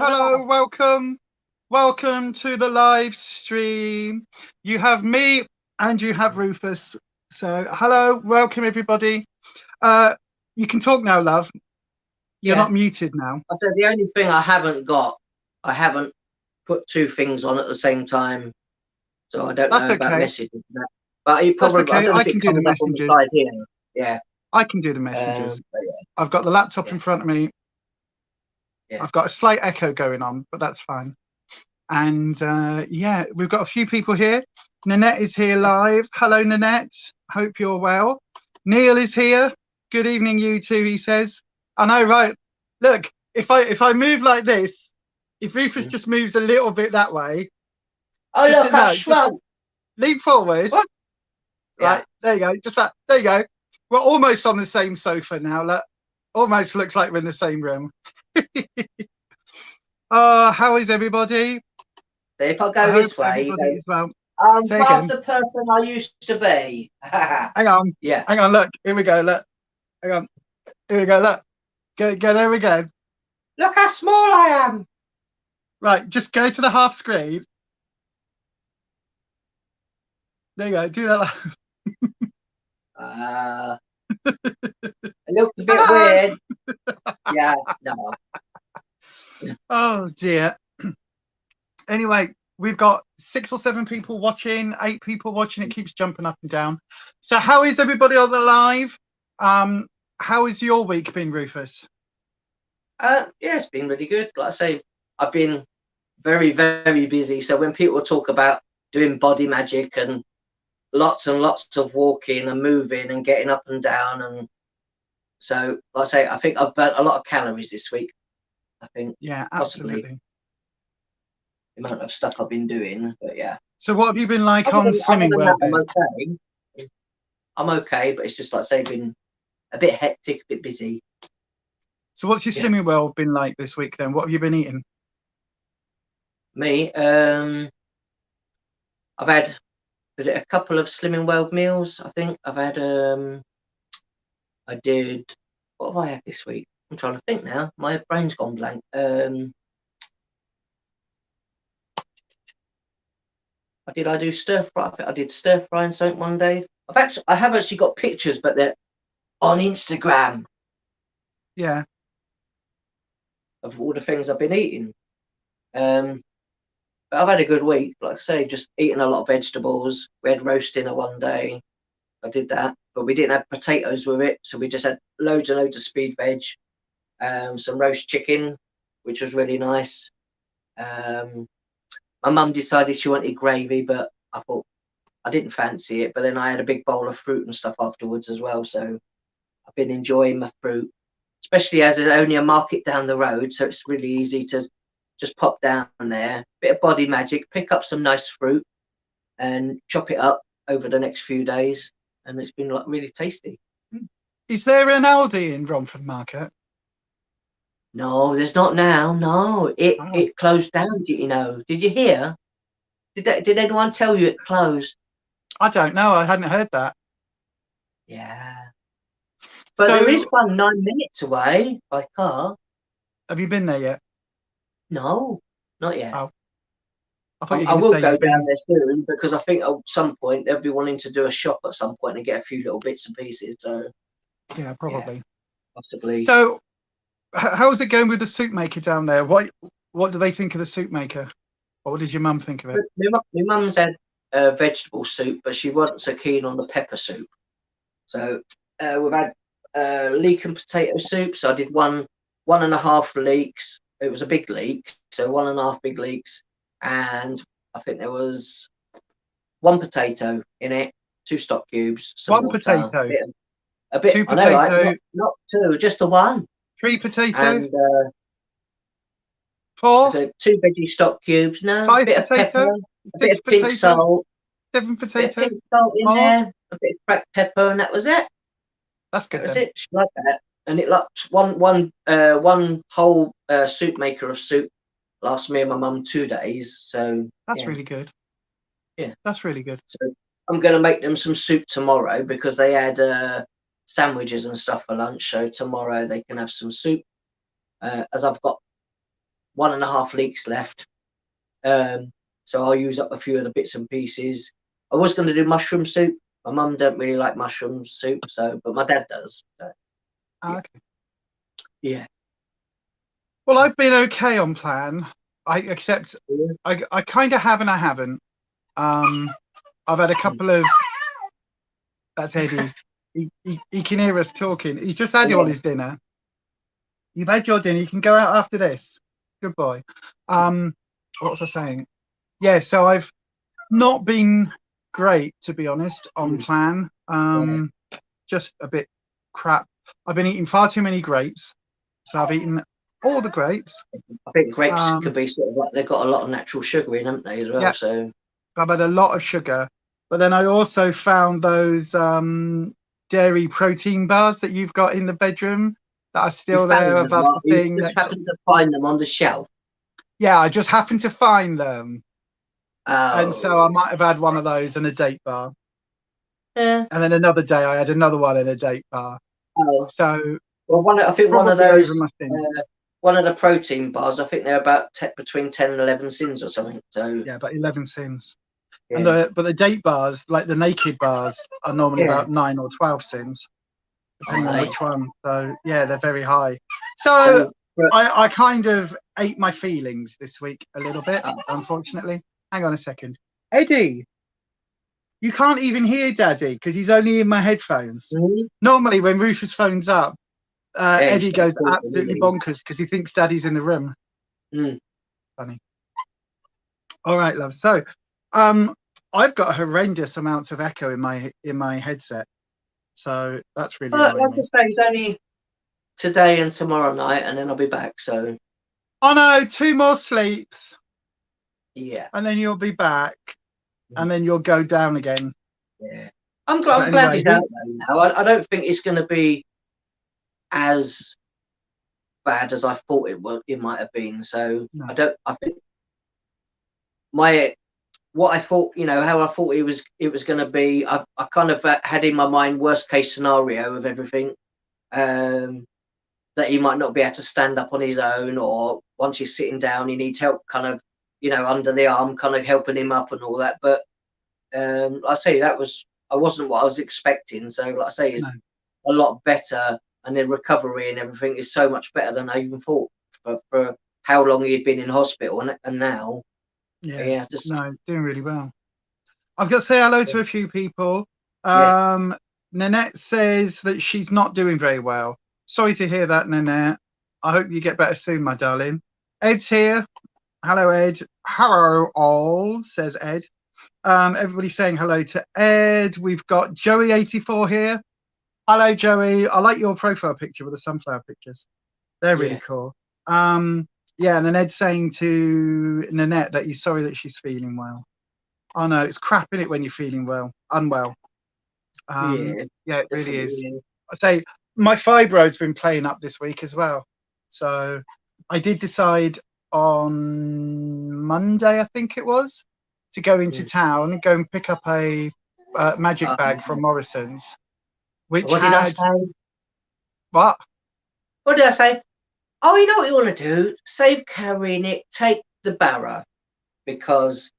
Hello, welcome to the live stream. You have me and you have Ruffus. So hello, welcome everybody. You can talk now, love. You're not muted now. I said the only thing I haven't put two things on at the same time, so I don't know about messages and that. But you probably, I don't know if it comes up on the side here. Yeah, I can do the messages. I've got the laptop in front of me. I've got a slight echo going on, but that's fine. And yeah, we've got a few people here. Nanette is here live. Hello, Nanette. Hope you're well. Neil is here. Good evening, you two, he says. I know, right? Look, if I move like this, if Ruffus just moves a little bit that way. Oh, look, I shrunk. Lean forward. What? Right, there you go. Just that. There you go. We're almost on the same sofa now. Look, almost looks like we're in the same room. How is everybody? If I go this way, I'm half the person I used to be. Hang on. Yeah. Hang on. Look. Here we go. Look. Hang on. Here we go. Look. Go. There we go. Look how small I am. Right. Just go to the half screen. There you go. Do that. It looks a bit weird. Yeah. No. Oh dear. Anyway, we've got 6 or 7 people watching, 8 people watching. It keeps jumping up and down. So how is everybody on the live? How has your week been, Ruffus? Yeah, it's been really good. Like I say, I've been very, very busy. So when people talk about doing body magic and lots of walking and moving and getting up and down, and so like I say, I think I've burnt a lot of calories this week. I think. Yeah, absolutely. The amount of stuff I've been doing, but yeah. So what have you been like on Slimming World? I'm okay, but it's just like I say, been a bit hectic, a bit busy. So what's your Slimming World been like this week then? What have you been eating? Me, I've had, was it a couple of Slimming World meals? I think I've had, I did, what have I had this week? I'm trying to think now. My brain's gone blank. I do stir fry? I did stir fry and something one day. I have actually got pictures, but they're on Instagram. Yeah. Of all the things I've been eating. But I've had a good week. Like I say, just eating a lot of vegetables. We had roast dinner one day. I did that, but we didn't have potatoes with it, so we just had loads and loads of speed veg. Some roast chicken, which was really nice. My mum decided she wanted gravy, but I thought I didn't fancy it. But then I had a big bowl of fruit and stuff afterwards as well. So I've been enjoying my fruit. especially as there's only a market down the road, so it's really easy to just pop down there, bit of body magic, pick up some nice fruit, and chop it up over the next few days, and it's been like really tasty. Is there an Aldi in Romford Market? No, there's not now. No, it closed down. You know? Did you hear? Did anyone tell you it closed? I don't know. I hadn't heard that. Yeah, but so, there is one 9 minutes away by car. Have you been there yet? No, not yet. Oh. I will go down there soon, because I think at some point they'll be wanting to do a shop at some point and get a few little bits and pieces. So yeah, probably. Yeah, possibly. So how's it going with the soup maker down there? What do they think of the soup maker? Or what does your mum think of it? My mum's had vegetable soup, but she wasn't so keen on the pepper soup. So we've had leek and potato soup. So I did 1.5 leeks. It was a big leek, so 1.5 big leeks, and I think there was 1 potato in it, 2 stock cubes, some 1 water, potato, a bit. 2 I know, potato, right? Not 2, just the 1. 3 potato, and 4. So 2 veggie stock cubes. No, 5 a bit potato, of pepper, a bit of potato, pink salt, 7 a bit potato. of pink salt in 4. there, a bit of cracked pepper, and that was it. That's good. That was it. She liked that, and it liked one whole soup maker of soup last me and my mum 2 days. So that's really good. Yeah, that's really good. So I'm going to make them some soup tomorrow, because they had sandwiches and stuff for lunch. So tomorrow they can have some soup. As I've got 1.5 leeks left, so I'll use up a few of the bits and pieces. I was going to do mushroom soup. My mum don't really like mushroom soup, but my dad does. So, yeah. Okay. Yeah. Well, I've been okay on plan. I kind of have and I haven't. I've had a couple of. That's Eddie. He can hear us talking. He's just had all his dinner. You've had your dinner. You can go out after this. Good boy. What was I saying? Yeah. So I've not been great, to be honest, on plan. Just a bit crap. I've been eating far too many grapes. So I've eaten all the grapes. I think grapes could be sort of like, they've got a lot of natural sugar in, haven't they, as well? Yeah. So I've had a lot of sugar, but then I also found those dairy protein bars that you've got in the bedroom that are still there above the thing. You just happened to find them on the shelf. Yeah, I just happened to find them. Oh. And so I might have had one of those and a date bar. Yeah. And then another day I had another one and a date bar. Oh. So well, I think one of those, one of the protein bars, I think they're about between 10 and 11 sins or something. So yeah, about 11 sins. Yeah. And but the date bars, like the naked bars, are normally about 9 or 12 sins, depending on which one. So yeah, they're very high. So I kind of ate my feelings this week a little bit, unfortunately. Hang on a second. Eddie, you can't even hear Daddy because he's only in my headphones. Mm-hmm. Normally when Rufus phones up, Eddie goes absolutely bonkers because he thinks Daddy's in the room. Funny. All right, love. So I've got horrendous amounts of echo in my headset. So that's really annoying. Like I say, it's only today and tomorrow night, and then I'll be back. So oh no, 2 more sleeps. Yeah. And then you'll be back. And then you'll go down again. Yeah. I'm glad he's out there now. I don't think it's going to be as bad as I thought it might have been. So no. I think what I thought, how I thought it was going to be, I kind of had in my mind worst case scenario of everything, that he might not be able to stand up on his own, or once he's sitting down he needs help kind of under the arm, kind of helping him up and all that. But like I say, I wasn't what I was expecting. So like I say, it's a lot better, and the recovery and everything is so much better than I even thought for how long he had been in hospital, and now doing really well. I've got to say hello to a few people. Nanette says that she's not doing very well. Sorry to hear that, Nanette. I hope you get better soon, my darling. Ed's here. Hello, Ed. Hello, all, says Ed. Everybody's saying hello to Ed. We've got Joey84 here. Hello, Joey. I like your profile picture with the sunflower pictures. They're really cool. Yeah, and then Ed's saying to Nanette that he's sorry that she's feeling well. Oh no, it's crap, isn't it, when you're feeling unwell. Yeah, it really is. I say my fibro's been playing up this week as well. So I did decide on Monday, I think it was, to go into town and go and pick up a magic bag from Morrison's, which what did I say? What? What did I say? Oh, you know what you want to do? Save carrying it, take the barrow, because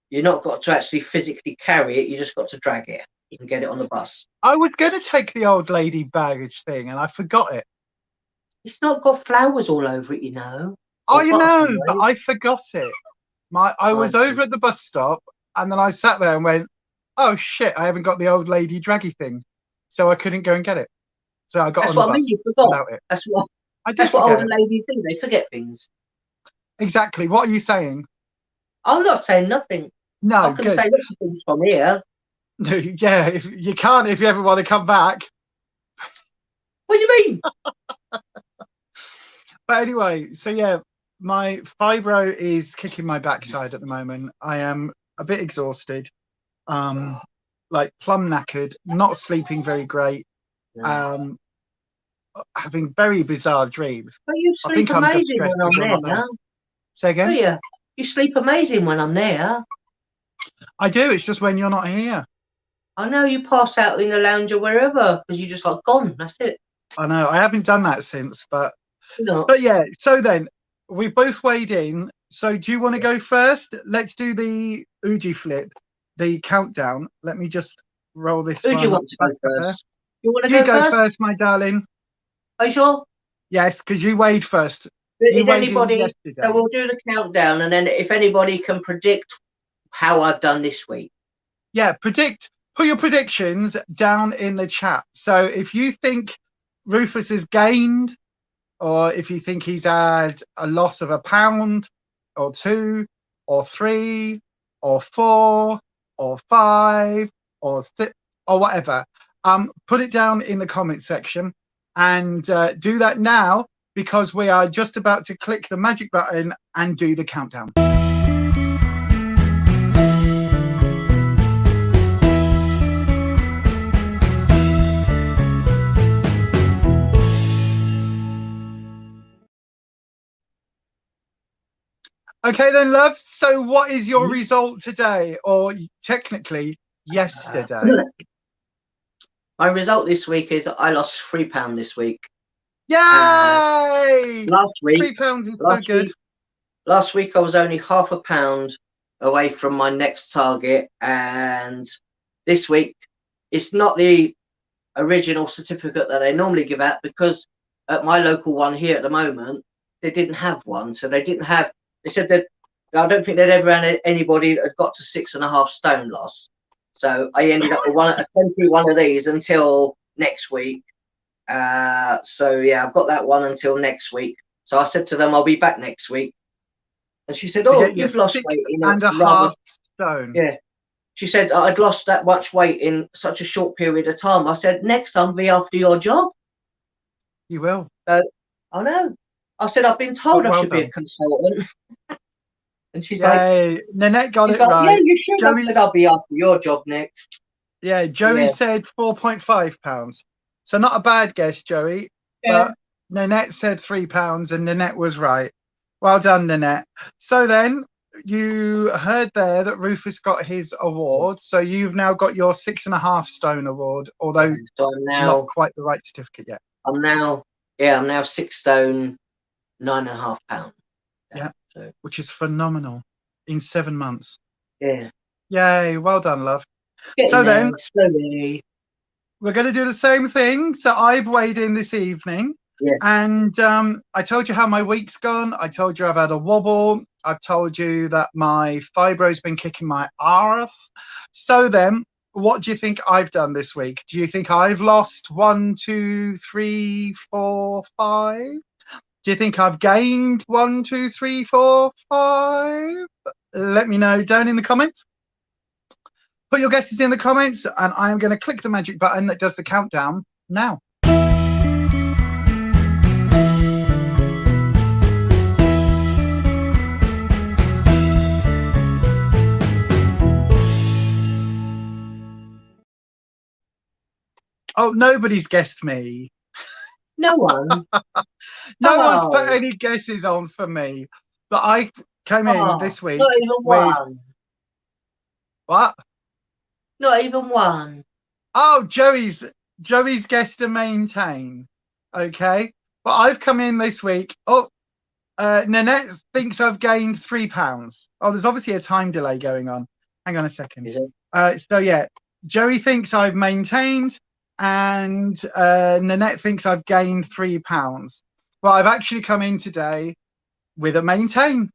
you're not got to actually physically carry it, you just got to drag it. You can get it on the bus. I was going to take the old lady baggage thing and I forgot it. It's not got flowers all over it, you know. Oh, you know, but I forgot it. I was over at the bus stop and then I sat there and went, oh shit, I haven't got the old lady draggy thing. So I couldn't go and get it. So I got That's on the what bus I mean, you forgot. without it. That's what old ladies do, they forget things. Exactly. What are you saying? I'm not saying nothing. No, I can say lots of things from here. No, yeah, if you can't if you ever want to come back. What do you mean? But anyway, so yeah, my fibro is kicking my backside at the moment. I am a bit exhausted, like plumb knackered, not sleeping very great, having very bizarre dreams. But you sleep amazing when I'm there. Say again? Oh, yeah. You sleep amazing when I'm there. I do. It's just when you're not here. I know you pass out in the lounge or wherever because you just like gone. That's it. I know. I haven't done that since, but yeah. So then we both weighed in. So do you want to go first? Let's do the Ouija flip, the countdown. Let me just roll this. Who do you want to go first? You want to go first, my darling. Are you sure? Yes, because you weighed first. If anybody, so we'll do the countdown, and then if anybody can predict how I've done this week. Yeah, put your predictions down in the chat. So if you think Ruffus has gained, or if you think he's had a loss of £1 or 2 or 3 or 4 or 5 or 6 or whatever, put it down in the comment section and do that now, because we are just about to click the magic button and do the countdown. Okay then, love. So what is your result today, or technically yesterday? My result this week is I lost £3 this week. Yay! Last week, £3 is so good. Last week I was only £0.5 away from my next target, and this week it's not the original certificate that they normally give out, because at my local one here at the moment they didn't have one. So they said that I don't think they'd ever had anybody that had got to 6.5 stone loss. So I ended up with a temporary one of these until next week. So yeah, I've got that one until next week. So I said to them, I'll be back next week. And she said, oh, you've lost weight in half stone. Yeah. She said, I'd lost that much weight in such a short period of time. I said, next time be after your job. You will. So, I know. I said, I've been told I should be a consultant. And she's like, Nanette got it right. Yeah, you should. I said, I'll be after your job next. Yeah, Joey said £4.5. So not a bad guess, Joey. Yeah. But Nanette said £3 and Nanette was right. Well done, Nanette. So then you heard there that Ruffus got his award. So you've now got your 6.5 stone award, although not quite the right certificate yet. I'm now 6 stone, 9.5 pounds. Yeah, so. Which is phenomenal in 7 months. Yeah. Yay, well done, love. So then, slowly. We're going to do the same thing. So I've weighed in this evening. Yeah. And I told you how my week's gone. I told you I've had a wobble. I've told you that my fibro's been kicking my arse. So then, what do you think I've done this week? Do you think I've lost 1, 2, 3, 4, 5? Do you think I've gained 1, 2, 3, 4, 5? Let me know down in the comments. Put your guesses in the comments, and I am going to click the magic button that does the countdown. now. Oh, nobody's guessed me. No one. No one's put any guesses on for me. But I came in this week. Not even one. What? Not even one. Oh, Joey's guessed to maintain. Okay. But I've come in this week. Oh, Nanette thinks I've gained £3. Oh, there's obviously a time delay going on. Hang on a second. Is it? So yeah, Joey thinks I've maintained, and Nanette thinks I've gained £3. Well, I've actually come in today with a maintain.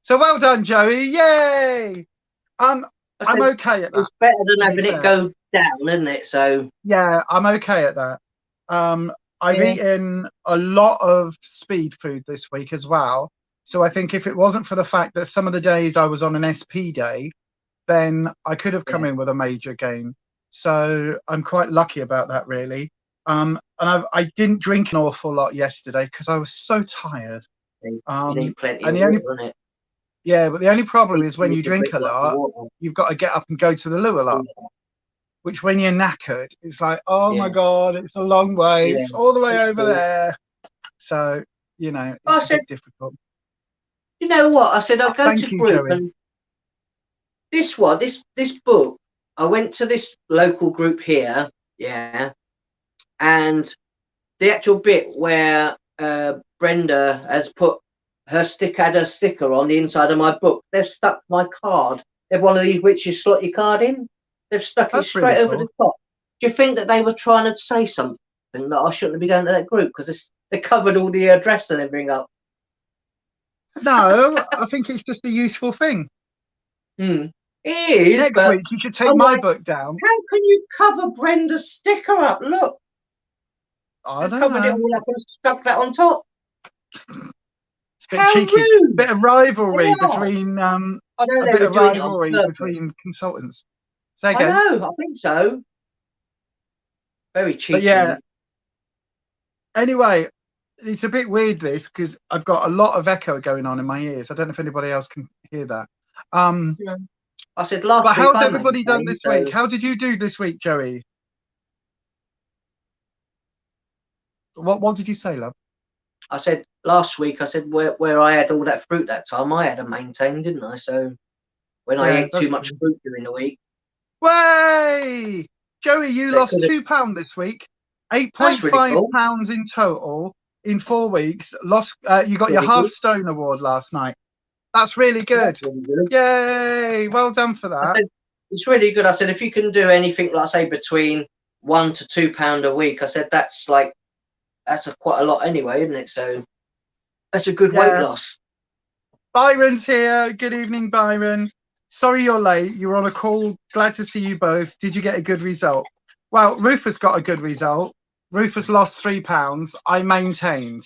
So well done, Joey! Yay! I'm okay at that. It's better than having it go down, isn't it? So yeah, I'm okay at that. I've eaten a lot of speed food this week as well. So I think if it wasn't for the fact that some of the days I was on an SP day, then I could have come in with a major gain. So I'm quite lucky about that, really. And I didn't drink an awful lot yesterday because I was so tired. You need plenty of water, innit? Yeah, but the only problem is when you drink a lot, you've got to get up and go to the loo a lot. Which when you're knackered, it's like, oh my God, it's a long way. It's all the way over there. So, you know, it's a bit difficult. You know what? I said, I'll go to group, and this book, I went to this local group here, and the actual bit where Brenda has put had a sticker on the inside of my book. They've stuck my card. They've one of these witches slot your card in. They've stuck it straight over the top. Do you think that they were trying to say something that I shouldn't be going to that group because they covered all the address and everything up? No, I think it's just a useful thing. It is. Next week you should take my book down. How can you cover Brenda's sticker up? Look. I don't covered know. it all up and stuck that on top. It's a bit cheeky. A bit of rivalry between between consultants. Say again. I know, I think so. Very cheeky. But yeah. Anyway, it's a bit weird this because I've got a lot of echo going on in my ears. I don't know if anybody else can hear that. I said last week. How's everybody done this week? How did you do this week, Joey? What did you say, love? I said last week. I said where I had all that fruit that time, I had a maintain, didn't I? So when I ate too much fruit during the week. Way, Joey, you lost £2 this week. £8.5 in total in 4 weeks. You got your half stone award last night. That's really good. Yay! Well done for that. It's really good. I said if you can do anything, like say between £1 to £2 a week, I said that's quite a lot anyway, isn't it? So that's a good weight loss. Byron's here. Good evening, Byron. Sorry you're late. You were on a call. Glad to see you both. Did you get a good result? Well, Ruffus got a good result. Ruffus lost £3. I maintained,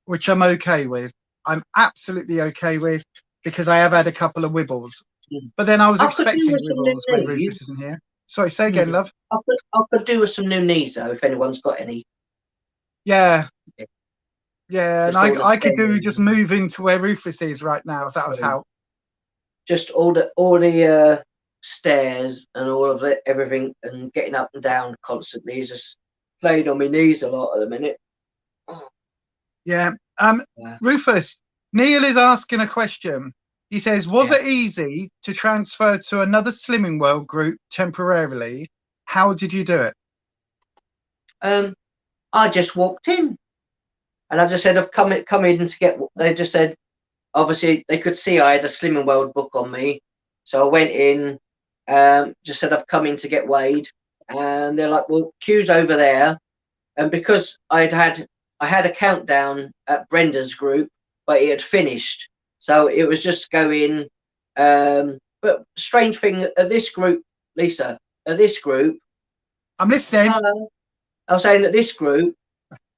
which I'm okay with. I'm absolutely okay with because I have had a couple of wibbles. But then I was expecting wibbles when Ruffus isn't here. Sorry, say again, love. I could do with some new knees though, if anyone's got any. Yeah. Yeah, and I could do just moving to where Ruffus is right now, if that would help. Just all the stairs and all of it, everything, and getting up and down constantly is just playing on my knees a lot at the minute. Yeah. Ruffus, Neil is asking a question. He says, was it easy to transfer to another Slimming World group temporarily? How did you do it? I just walked in and I just said, I've come in to get, they just said, obviously they could see I had a Slimming World book on me. So I went in, just said, I've come in to get weighed. And they're like, well, queue's over there. And because I had a countdown at Brenda's group, but it had finished. So it was just going, but strange thing at this group, Lisa, at this group. I'm listening. I was saying that this group,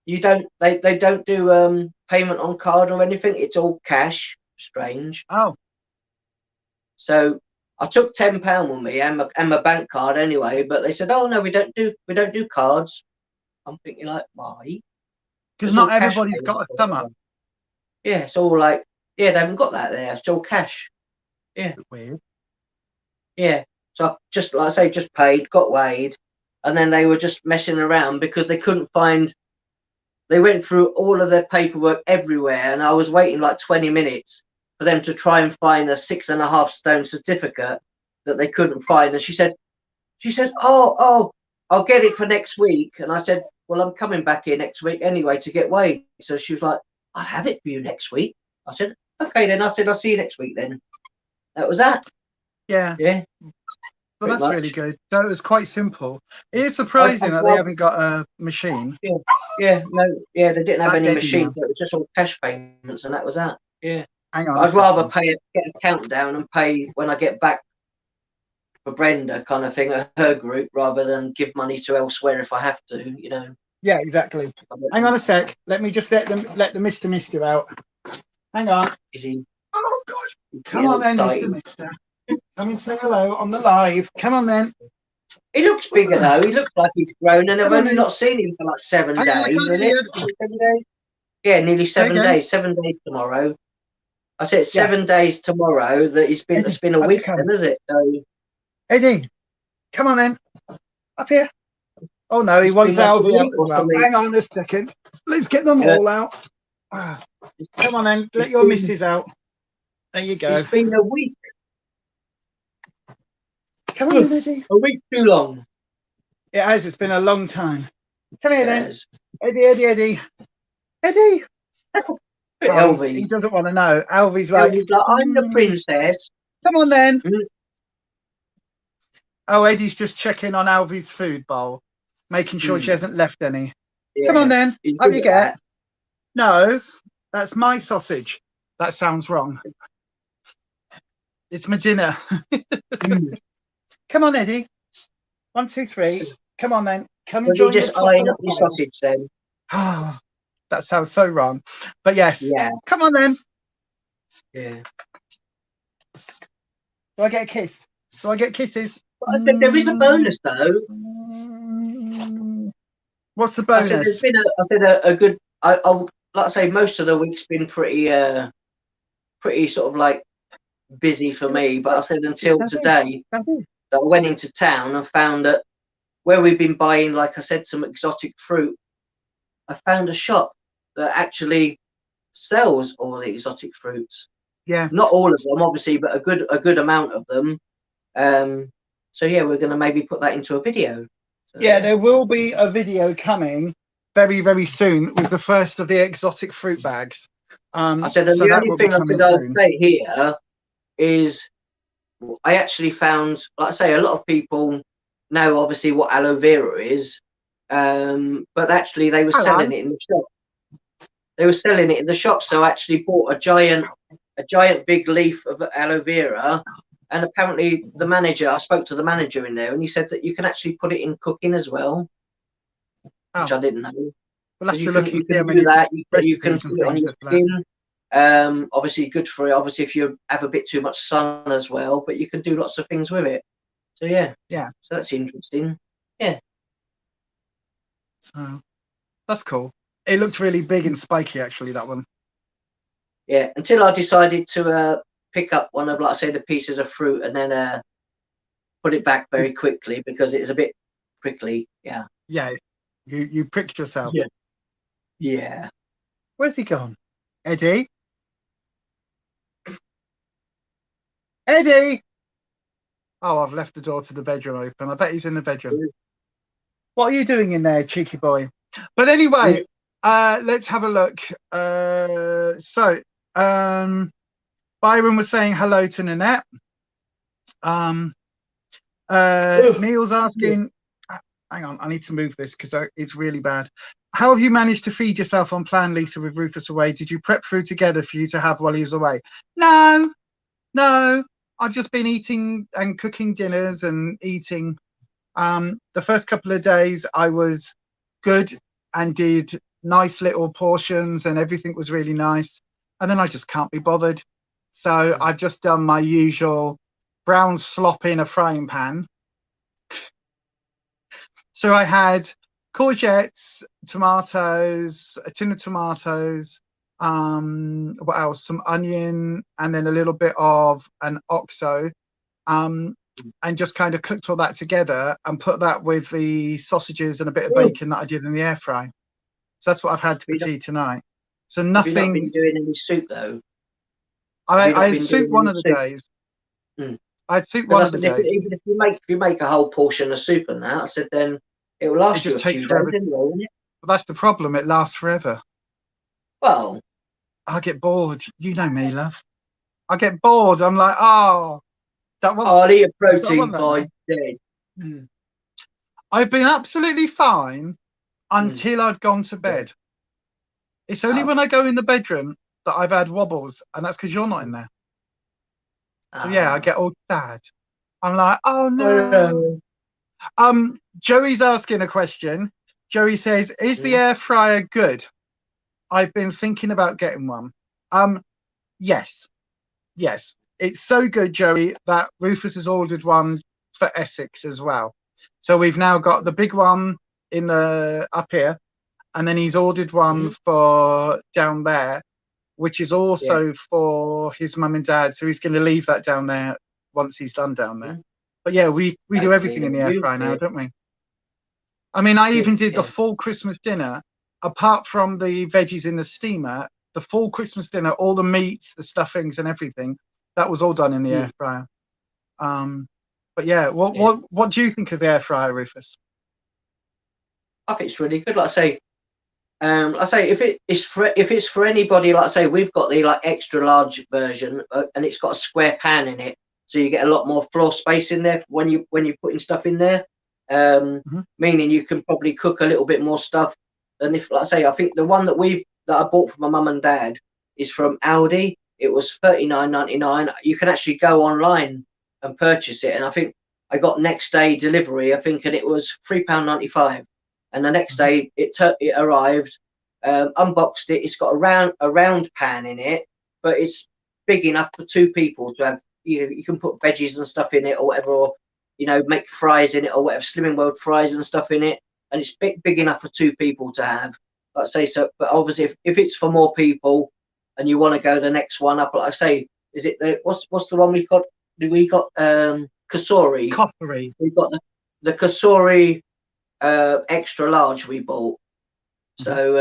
they don't do payment on card or anything. It's all cash. Strange. Oh. So I took £10 with me and my bank card anyway, but they said, oh no, we don't do cards. I'm thinking like, why? Because not everybody's got a stomach. Yeah, it's all like, yeah, they haven't got that there. It's all cash. Yeah. Weird. Yeah. So I just, like I say, just paid, got weighed, and then they were just messing around because they couldn't find. They went through all of their paperwork everywhere, and I was waiting like 20 minutes for them to try and find a 6.5 stone certificate that they couldn't find. And she said, oh, I'll get it for next week. And I said, well, I'm coming back here next week anyway to get weighed. So she was like, I'll have it for you next week. I said, okay, then. I said, I'll see you next week then. That was that. Yeah. Yeah. Well, that's really good. So it was quite simple. It is surprising that they haven't got a machine. Yeah. Yeah. No. Yeah, they didn't have any machine. It was just all cash payments, and that was that. Yeah. Hang on. I'd rather get a countdown and pay when I get back for Brenda, kind of thing, her group, rather than give money to elsewhere if I have to. You know. Yeah, exactly. Hang on a sec. Let me just let the Mr. out. Hang on. Is he? Oh God! Come on then, Mr. Come and say hello on the live. Come on then. He looks bigger though. He looks like he's grown, and I've only not seen him for like 7 days, isn't it? 7 days? Yeah, nearly 7 days. 7 days tomorrow. I said 7 days tomorrow. That it's been a week, then, is it? So, Eddie, come on then. Up here. Oh no, he wants Alvy up as well. Hang on a second. Let's get them all out. Come on then. Let your missus out. There you go. It's been a week. Come on, Eddie. A week too long. It has. It's been a long time. Come here then. Eddie. Alvy. He doesn't want to know. Alvy's like, I'm the princess. Come on then. Oh, Eddie's just checking on Alvy's food bowl, making sure she hasn't left any. Yeah. Come on then. What do you get? No, that's my sausage. That sounds wrong. It's my dinner. Come on, Eddie. 1, 2, 3. Come on then. Come and join us. Just eyeing up your sausage then. Oh, that sounds so wrong. But yes. Yeah. Come on then. Yeah. Do I get a kiss? Do I get kisses? I said there is a bonus though. What's the bonus? I said there's been a good. I like I say, most of the week's been pretty sort of like busy for me. But I said until today, that I went into town and found that where we've been buying, like I said, some exotic fruit, I found a shop that actually sells all the exotic fruits. Yeah. Not all of them, obviously, but a good amount of them. So yeah, we're going to maybe put that into a video. So, yeah, there will be a video coming very, very soon with the first of the exotic fruit bags. I said the only thing I said I'll say here is I actually found, like I say, a lot of people know obviously what aloe vera is, but actually they were selling it in the shop. They were selling it in the shop, so I actually bought a giant big leaf of aloe vera. And apparently the manager, I spoke to the manager in there, and he said that you can actually put it in cooking as well, which I didn't know. We'll have you can do that. You can put it on your skin. Obviously good for it. Obviously if you have a bit too much sun as well, but you can do lots of things with it. So yeah. So that's interesting. Yeah. So that's cool. It looked really big and spiky, actually, that one. Yeah, until I decided to pick up one of, like I say, the pieces of fruit and then put it back very quickly because it's a bit prickly. Yeah. Yeah. You pricked yourself. Yeah. Yeah. Where's he gone? Eddie? Eddie! Oh, I've left the door to the bedroom open. I bet he's in the bedroom. What are you doing in there, cheeky boy? But anyway, let's have a look. Byron was saying hello to Nanette. Neil's asking, hang on, I need to move this because it's really bad. How have you managed to feed yourself on plan, Lisa, with Ruffus away? Did you prep food together for you to have while he was away? No. I've just been eating and cooking dinners and eating. The first couple of days I was good and did nice little portions and everything was really nice. And then I just can't be bothered. So I've just done my usual brown slop in a frying pan. So I had courgettes, tomatoes, a tin of tomatoes, what else? Some onion, and then a little bit of an oxo, and just kind of cooked all that together and put that with the sausages and a bit of bacon that I did in the air fry. So that's what I've had for tea tonight. So nothing. Have you not been doing any soup though? I had soup one of the days. I had soup one of the days. Even if you make a whole portion of soup and that, I said then it will last you a few days anyway, won't it? But that's the problem. It lasts forever. Well, I get bored. You know me, love. I get bored. I'm like, oh, I'll eat a protein bar instead. I've been absolutely fine until I've gone to bed. It's only when I go in the bedroom that I've had wobbles, and that's because you're not in there. So yeah, I get all sad. I'm like, oh no. Joey's asking a question. Joey says, is the air fryer good? I've been thinking about getting one. Yes. It's so good, Joey, that Ruffus has ordered one for Essex as well. So we've now got the big one in the up here, and then he's ordered one for down there, which is also for his mum and dad. So he's going to leave that down there once he's done down there. But yeah, we do everything in the air fryer now, don't we? I mean, I even did the full Christmas dinner, apart from the veggies in the steamer, the full Christmas dinner, all the meats, the stuffings and everything, that was all done in the air fryer. But yeah, what do you think of the air fryer, Ruffus? I think it's really good. Like I say, if it's for anybody, like I say, we've got the extra large version, and it's got a square pan in it, so you get a lot more floor space in there when you're putting stuff in there. Meaning you can probably cook a little bit more stuff than if, like I say, I think the one that I bought for my mum and dad is from Aldi. It was $39.99. You can actually go online and purchase it, and I think I got next day delivery, I think, and it was £3.95. And the next day it arrived, unboxed it. It's got a round pan in it, but it's big enough for two people to have. You can put veggies and stuff in it or whatever, or make fries in it or whatever, Slimming World fries and stuff in it, and it's big enough for two people to have. Like I say, so, but obviously if it's for more people and you want to go the next one up, like I say, is it what's the one we got? We got Kasori. We got the Kasori extra large we bought. So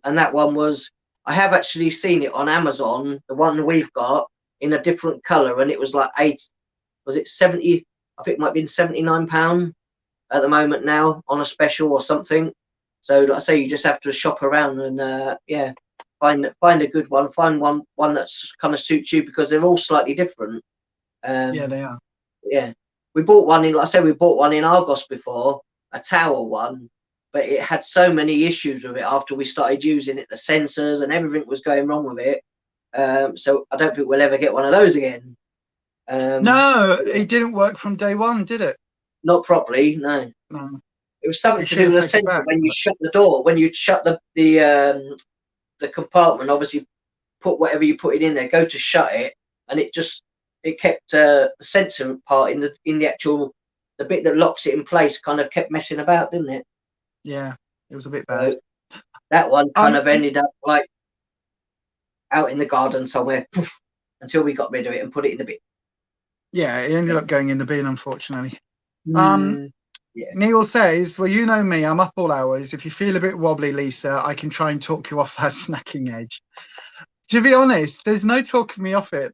and that one was, I have actually seen it on Amazon, the one we've got in a different color, and it was like 70, I think it might have been £79 at the moment now on a special or something. So like I say, you just have to shop around and find a good one, find one that's kind of suits you, because they're all slightly different. Yeah, they are. Yeah, we bought one in Argos before, a tower one, but it had so many issues with it after we started using it. The sensors and everything was going wrong with it. So I don't think we'll ever get one of those again. No, it didn't work from day one, did it? Not properly, no. It was something to do with the sensor when you shut the door, when you shut the compartment. Obviously, put whatever you put it in there, go to shut it, and it kept the sensor part in the actual, the bit that locks it in place, kind of kept messing about, didn't it? Yeah, it was a bit bad. So that one kind of ended up like out in the garden somewhere, until we got rid of it and put it in the bin. Yeah, it ended up going in the bin, unfortunately. Neil says, well, you know me, I'm up all hours. If you feel a bit wobbly, Lisa, I can try and talk you off that snacking edge. To be honest, there's no talking me off it.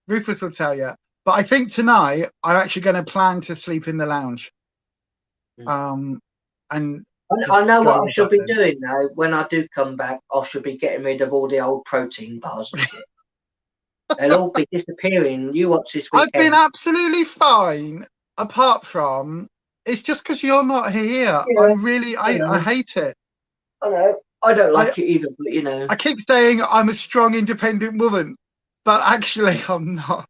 Ruffus will tell you. But I think tonight I'm actually going to plan to sleep in the lounge. And I know what I shall be doing now. When I do come back, I shall be getting rid of all the old protein bars and shit. They'll all be disappearing. You watch this weekend. I've been absolutely fine, apart from, it's just because you're not here. Yeah, I hate it. I know. I don't like it either, but I keep saying I'm a strong, independent woman, but actually I'm not.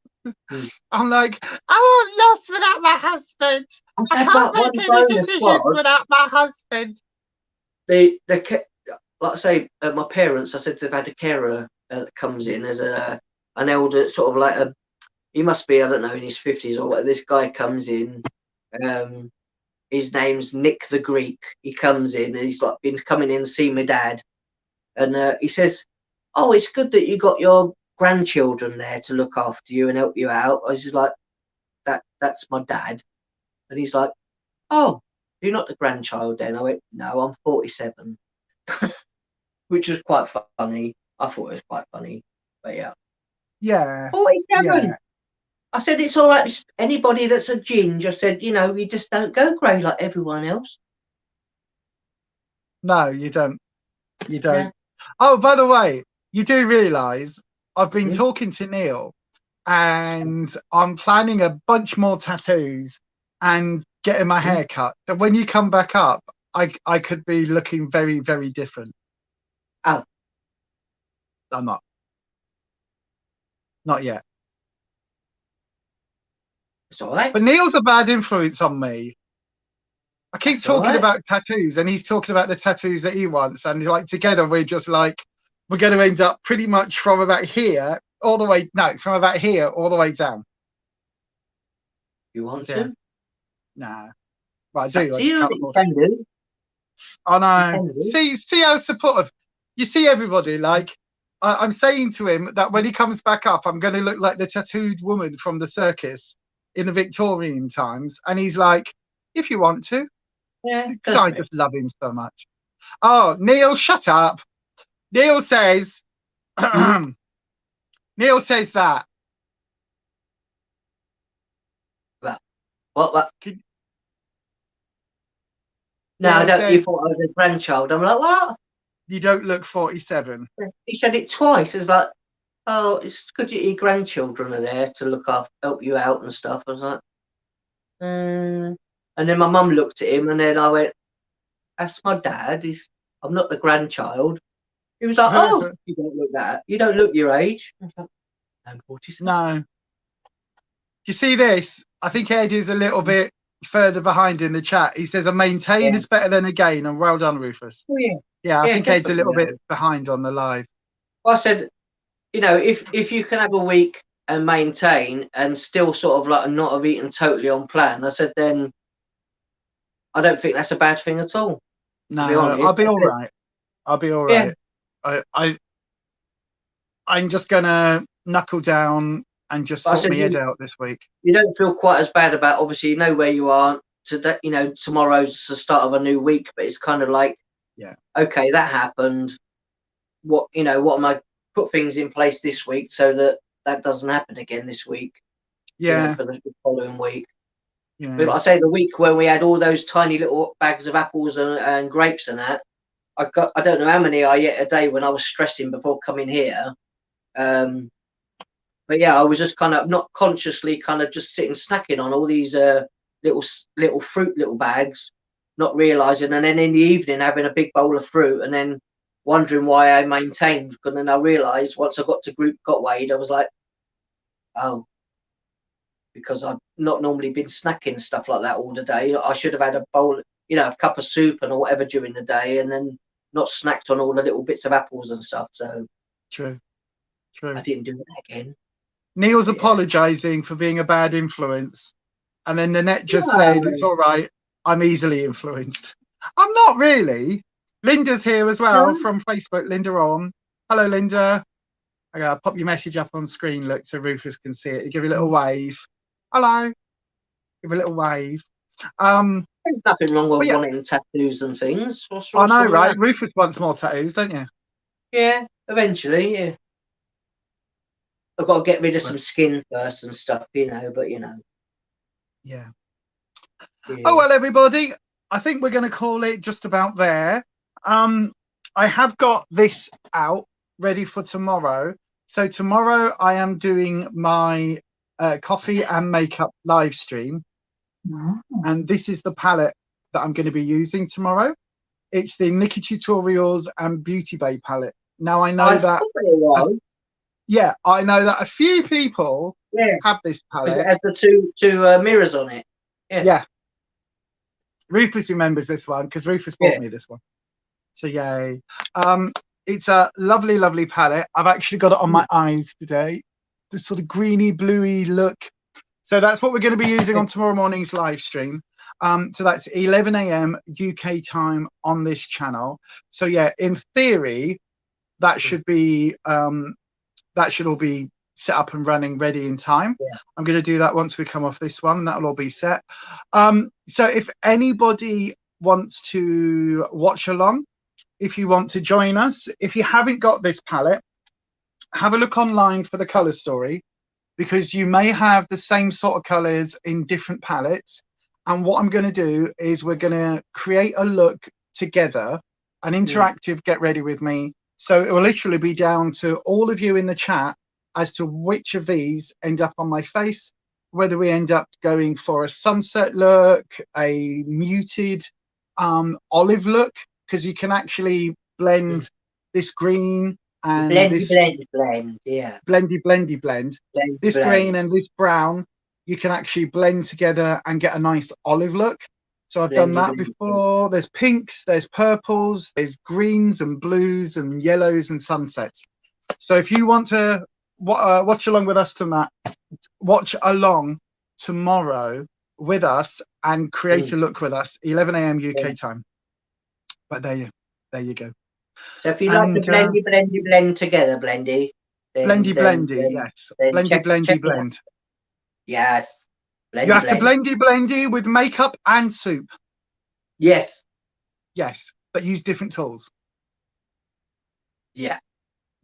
I'm like, I want lost without my husband. I can't make any decisions without my husband. Like I say, my parents, I said they've had a carer that comes in as an elder, sort of like he must be, I don't know, in his 50s or whatever. This guy comes in, his name's Nick the Greek. He comes in and he's like been coming in to see my dad, and he says, "Oh, it's good that you got your grandchildren there to look after you and help you out." I was just like, "That's my dad," and he's like, "Oh, you're not the grandchild then?" I went, "No, I'm 47," which was quite funny. I thought it was quite funny, but yeah. Yeah. 47. Yeah. I said, it's all right. Anybody that's a ginger, I said, you know, you just don't go grey like everyone else. No, you don't. You don't. Yeah. Oh, by the way, you do realise I've been talking to Neil, and I'm planning a bunch more tattoos and getting my hair cut. And when you come back up, I could be looking very, very different. Oh. I'm not. Not yet. It's all right. But Neil's a bad influence on me. I keep That's talking about tattoos, and he's talking about the tattoos that he wants, and like together we're just like, we're going to end up pretty much from about here all the way, no, from about here all the way down. You want to? Nah. Right, I do. You can do. I know. See how supportive. You see everybody, like, I'm saying to him that when he comes back up, I'm going to look like the tattooed woman from the circus in the Victorian times. And he's like, if you want to. Yeah. Because I just love him so much. Oh, Neil, shut up. Neil says, Neil says that. What? No, I don't. You thought I was a grandchild. I'm like, what? You don't look 47. He said it twice. It's like, oh, it's good that your grandchildren are there to look after, help you out and stuff. I was like, and then my mum looked at him, and then I went, that's my dad. I'm not the grandchild. He was like, oh, you don't look that. You don't look your age. I was like, I'm 47. No. Do you see this? I think Ed is a little bit further behind in the chat. He says a maintain is better than a gain, and well done, Ruffus. Oh, yeah. Yeah, I think Ed's a little bit behind on the live. Well, I said, you know, if you can have a week and maintain and still sort of like not have eaten totally on plan, I said, then I don't think that's a bad thing at all. No, I'll be all right. I'll be all right. I'm just gonna knuckle down and just sort my head out this week. You don't feel quite as bad about, obviously, you know where you are today. You know, tomorrow's the start of a new week, but it's kind of like, yeah, okay, that happened. What am I put things in place this week so that doesn't happen again this week? Yeah, you know, for the following week. Yeah. But like I say, the week when we had all those tiny little bags of apples and grapes and that, I don't know how many I ate a day when I was stressing before coming here. But yeah, I was just kind of not consciously kind of just sitting snacking on all these little fruit little bags, not realizing, and then in the evening having a big bowl of fruit, and then wondering why I maintained. Because then I realized once I got weighed, I was like, oh, because I've not normally been snacking stuff like that all the day. I should have had a bowl, you know, a cup of soup and or whatever during the day, and then not snacked on all the little bits of apples and stuff. So true. I didn't do that again. Neil's apologising for being a bad influence, and then Nanette just said, "It's all right. I'm easily influenced." I'm not really. Linda's here as well from Facebook. Linda on. Hello, Linda. I gotta pop your message up on screen, look, so Ruffus can see it. You give a little wave. Hello. Give a little wave. There's nothing wrong with wanting tattoos and things. What's I know, right? Ruffus wants more tattoos, don't you? Yeah, eventually, yeah. I've got to get rid of some skin first and stuff, you know, but you know. Yeah. Oh, well, everybody, I think we're going to call it just about there. I have got this out ready for tomorrow. So tomorrow I am doing my coffee and makeup live stream. And this is the palette that I'm going to be using tomorrow. It's the Nikki Tutorials and Beauty Bay palette. Now I know I know that a few people have this palette. It has the two mirrors on it. Yeah. Ruffus remembers this one because Ruffus bought me this one. So yay. It's a lovely, lovely palette. I've actually got it on my eyes today. This sort of greeny, bluey look. So that's what we're going to be using on tomorrow morning's live stream. So that's 11 a.m. UK time on this channel. So yeah, in theory, that should be that should all be set up and running ready in time. Yeah. I'm going to do that once we come off this one. That'll all be set. So if anybody wants to watch along, if you want to join us, if you haven't got this palette, have a look online for the color story, because you may have the same sort of colors in different palettes. And what I'm going to do is we're going to create a look together, an interactive get ready with me. So it will literally be down to all of you in the chat as to which of these end up on my face, whether we end up going for a sunset look, a muted olive look, because you can actually blend this green and blend, yeah, blend. This green and this brown, you can actually blend together and get a nice olive look. So I've done that before. There's pinks, there's purples, there's greens and blues and yellows and sunsets. So if you want to watch along with us watch along tomorrow with us and create a look with us, 11 a.m. UK time. But there you go. So if you like to blend together, blendy. Blendy, yes. Blendy, blend. Yes. You have to blendy with makeup and soup. Yes. Yes, but use different tools. Yeah.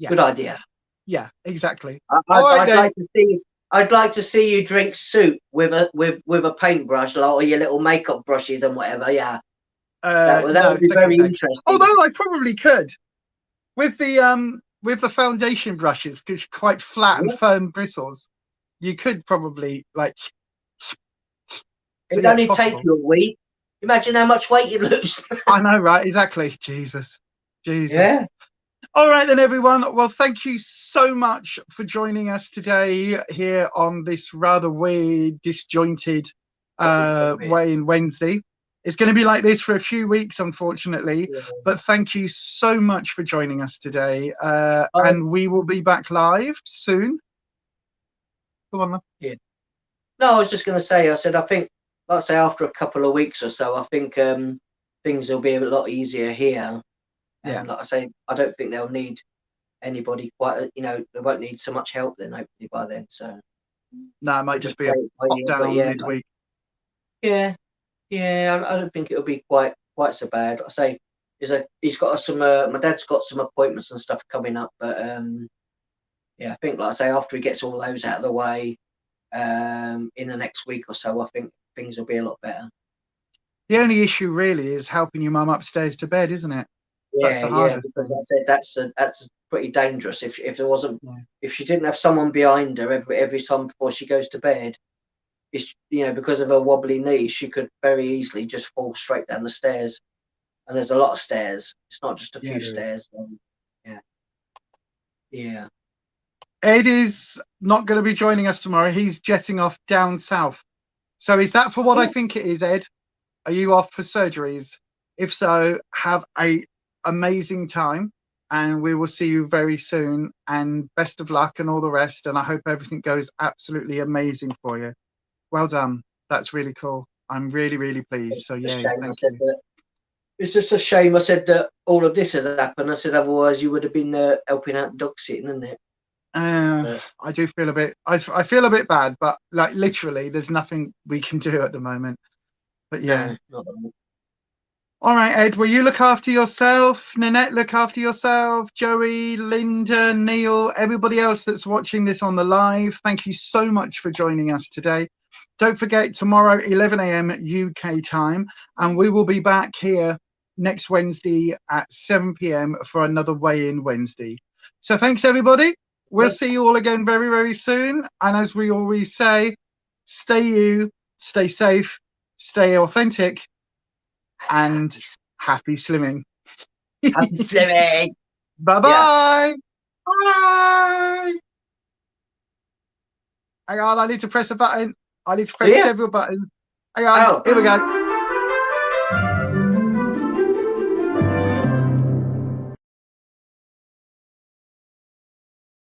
Good idea. Yeah, exactly. I'd like to see you drink soup with a paintbrush, like all your little makeup brushes and whatever. Yeah. That would be very interesting. Although I probably could with the foundation brushes, because quite flat and firm bristles. You could probably like. It'd only take you a week. Imagine how much weight you lose. I know, right? Exactly. Jesus. Yeah. All right then, everyone. Well, thank you so much for joining us today here on this rather weird, disjointed Wyrd and Wednesday. It's going to be like this for a few weeks, unfortunately. Yeah. But thank you so much for joining us today. And we will be back live soon. Go on, then. Yeah. No, I was just going to say, I think, like I say, after a couple of weeks or so, I think things will be a lot easier here. Yeah. Like I say, I don't think they'll need anybody quite, they won't need so much help then, hopefully, by then. So no, it might just be a pop down midweek. Yeah. Yeah, I don't think it'll be quite so bad. I say, he's got some. My dad's got some appointments and stuff coming up, but yeah, I think, like I say, after he gets all those out of the way, in the next week or so, I think things will be a lot better. The only issue really is helping your mum upstairs to bed, isn't it? Yeah, because I said that's pretty dangerous. If there wasn't, if she didn't have someone behind her every time before she goes to bed. It's, because of her wobbly knee, she could very easily just fall straight down the stairs. And there's a lot of stairs. It's not just a few stairs. Yeah. Ed is not going to be joining us tomorrow. He's jetting off down south. So is that for what I think it is, Ed? Are you off for surgeries? If so, have a amazing time. And we will see you very soon. And best of luck and all the rest. And I hope everything goes absolutely amazing for you. Well done. That's really cool. I'm really, really pleased. So yeah, thank you. It's just a shame. I said that all of this has happened. I said otherwise you would have been helping out dog sitting, isn't it? I do feel a bit. I feel a bit bad, but like literally, there's nothing we can do at the moment. But yeah. No, all right, Ed. Will you look after yourself? Nanette, look after yourself. Joey, Linda, Neil, everybody else that's watching this on the live. Thank you so much for joining us today. Don't forget, tomorrow, 11 a.m. UK time, and we will be back here next Wednesday at 7 p.m. for another Wyrd Wednesday. So thanks, everybody. We'll see you all again very, very soon. And as we always say, stay you, stay safe, stay authentic, and happy slimming. Happy slimming. Bye-bye. Bye. Hang on, I need to press a button. I need to press several buttons. Hang on, here we go.